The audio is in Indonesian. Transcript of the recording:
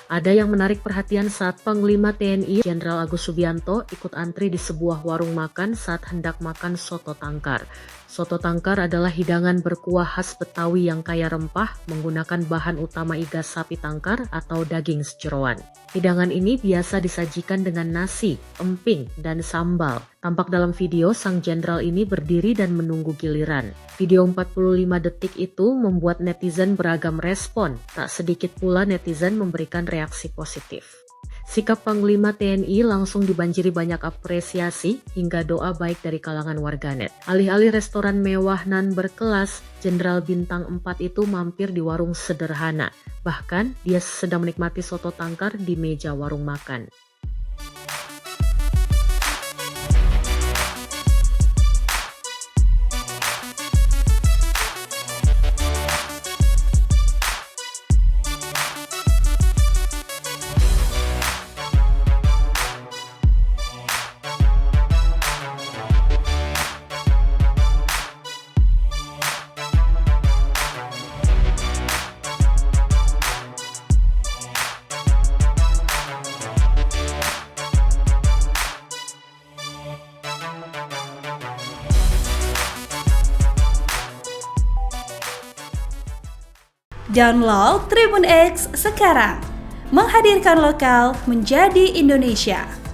Ada yang menarik perhatian saat Panglima TNI Jenderal Agus Subianto ikut antri di sebuah warung makan saat hendak makan soto tangkar. Soto tangkar adalah hidangan berkuah khas Betawi yang kaya rempah menggunakan bahan utama iga sapi tangkar atau daging jeroan. Hidangan ini biasa disajikan dengan nasi, emping, dan sambal. Tampak dalam video sang jenderal ini berdiri dan menunggu giliran. Video 45 detik itu membuat netizen beragam respon. Tak sedikit pula netizen memberikan reaksi positif. Sikap Panglima TNI langsung dibanjiri banyak apresiasi hingga doa baik dari kalangan warganet. Alih-alih restoran mewah nan berkelas, Jenderal Bintang 4 itu mampir di warung sederhana. Bahkan dia sedang menikmati soto tangkar di meja warung makan. Download Tribun X sekarang, menghadirkan lokal menjadi Indonesia.